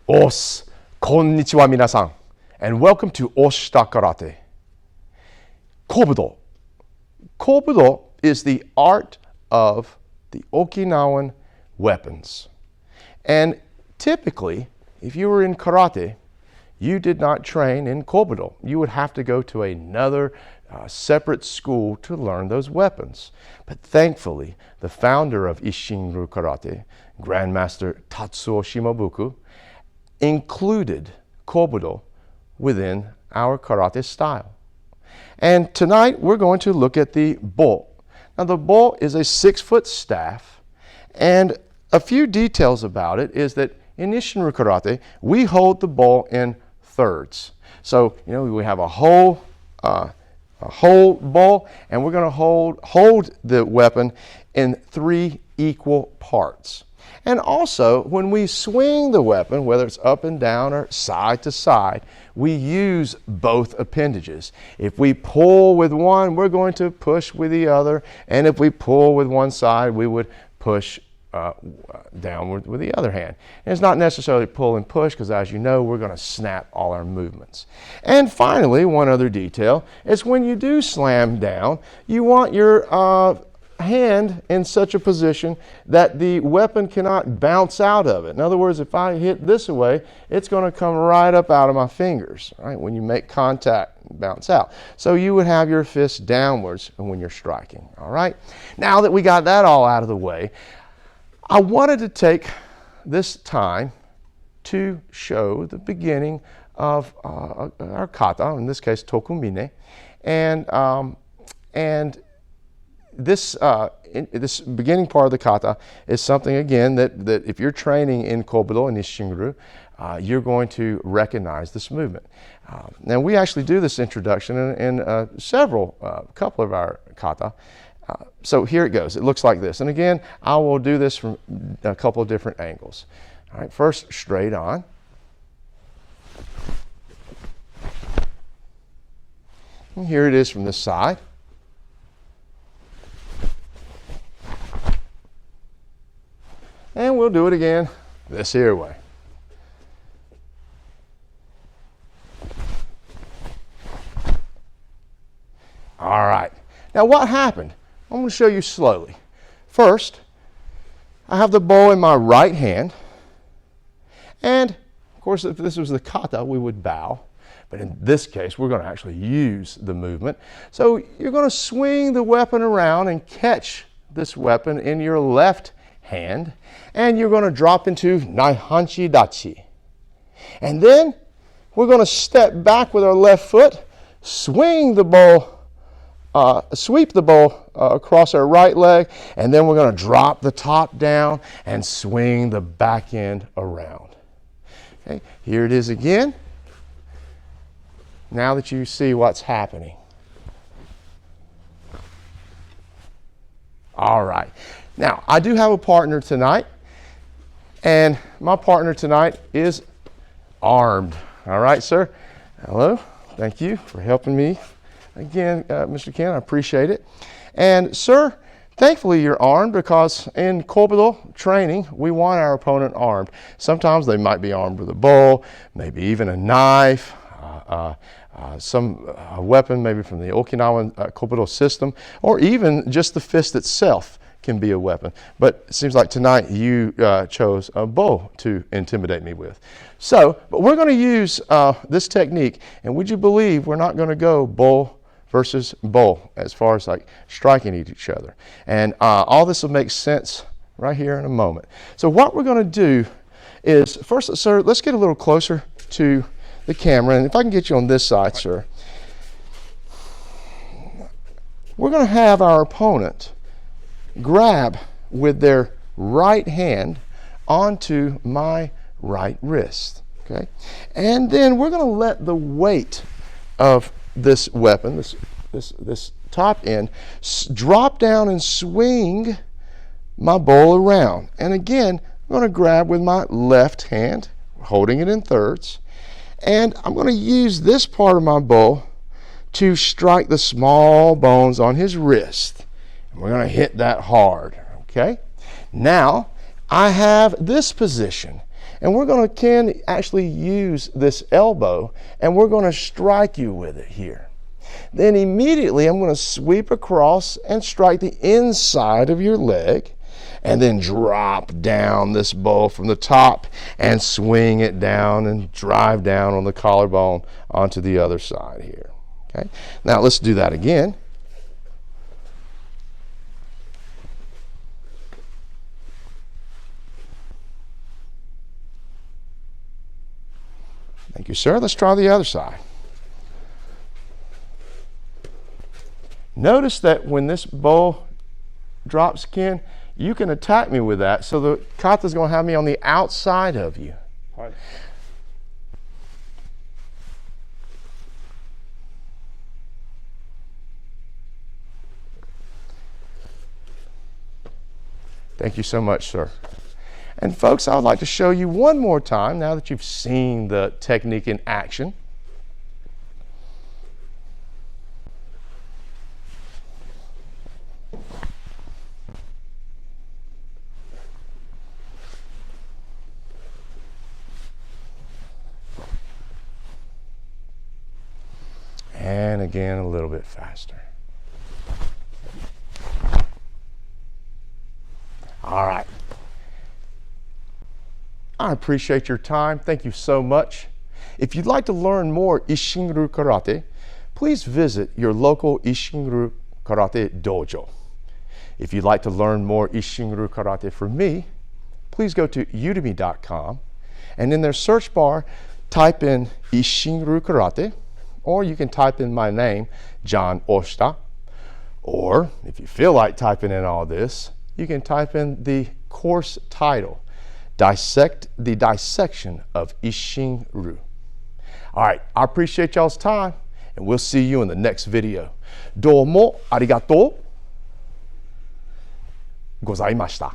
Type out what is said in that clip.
Os, konnichiwa minasan, and welcome to Oshita Karate. Kobudo. Kobudo is the art of the Okinawan weapons. And typically, if you were in karate, you did not train in Kobudo. You would have to go to another separate school to learn those weapons. But thankfully, the founder of Isshin-ryu Karate, Grandmaster Tatsuo Shimabuku, included Kobudo within our karate style. And tonight we're going to look at the bo. Now the bo is a 6-foot staff, and a few details about it is that in Isshin-ryu Karate, we hold the bo in thirds. So, we have a whole bo, and we're going to hold the weapon in 3 equal parts. And also, when we swing the weapon, whether it's up and down or side to side, we use both appendages. If we pull with one, we're going to push with the other. And if we pull with one side, we would push downward with the other hand. And it's not necessarily pull and push, because as you know, we're going to snap all our movements. And finally, one other detail is when you do slam down, you want your hand in such a position that the weapon cannot bounce out of it. In other words, if I hit this way, it's going to come right up out of my fingers, right? When you make contact, bounce out. So you would have your fist downwards when you're striking, all right? Now that we got that all out of the way, I wanted to take this time to show the beginning of our kata, in this case tokumine, and this beginning part of the kata is something, again, that if you're training in Kobudo and Isshin-ryu, you're going to recognize this movement. Now we actually do this introduction in couple of our kata. So here it goes. It looks like this. And again, I will do this from a couple of different angles. All right, first straight on. And here it is from this side. And we'll do it again this here way. All right. Now what happened? I'm going to show you slowly. First, I have the bo in my right hand. And, of course, if this was the kata, we would bow. But in this case, we're going to actually use the movement. So you're going to swing the weapon around and catch this weapon in your left hand. And you're going to drop into Naihanchi Dachi. And then we're going to step back with our left foot, swing the bo, sweep the bo across our right leg, and then we're going to drop the top down and swing the back end around. Okay, here it is again. Now that you see what's happening. All right. Now, I do have a partner tonight, and my partner tonight is armed. All right, sir. Hello. Thank you for helping me. Again, Mr. Ken, I appreciate it. And sir, thankfully you're armed, because in Kobudo training, we want our opponent armed. Sometimes they might be armed with a bow, maybe even a knife, some weapon maybe from the Okinawan Kobudo system, or even just the fist itself can be a weapon. But it seems like tonight you chose a bow to intimidate me with. So, but we're going to use this technique, and would you believe we're not going to go bow versus bow as far as like striking each other. And all this will make sense right here in a moment. So what we're going to do is, first, sir, let's get a little closer to the camera. And if I can get you on this side, sir. We're going to have our opponent grab with their right hand onto my right wrist. Okay? And then we're going to let the weight of this weapon, this top end, drop down and swing my bow around. And again, I'm going to grab with my left hand, holding it in thirds, and I'm going to use this part of my bow to strike the small bones on his wrist. And we're going to hit that hard. Okay? Now, I have this position. And we're going to can actually use this elbow and we're going to strike you with it here. Then immediately I'm going to sweep across and strike the inside of your leg and then drop down this bow from the top and swing it down and drive down on the collarbone onto the other side here. Okay? Now let's do that again. Thank you, sir. Let's try the other side. Notice that when this bow drops, Ken, you can attack me with that. So the kata is going to have me on the outside of you. Right. Thank you so much, sir. And folks, I would like to show you one more time now that you've seen the technique in action. And again, a little bit faster. All right. I appreciate your time. Thank you so much. If you'd like to learn more Isshin-ryu Karate, please visit your local Isshin-ryu Karate dojo. If you'd like to learn more Isshin-ryu Karate from me, please go to udemy.com and in their search bar, type in Isshin-ryu Karate, or you can type in my name, John Oshita. Or if you feel like typing in all this, you can type in the course title, the dissection of Isshin-ryu. All right, I appreciate y'all's time, and we'll see you in the next video. Domo arigatou gozaimashita.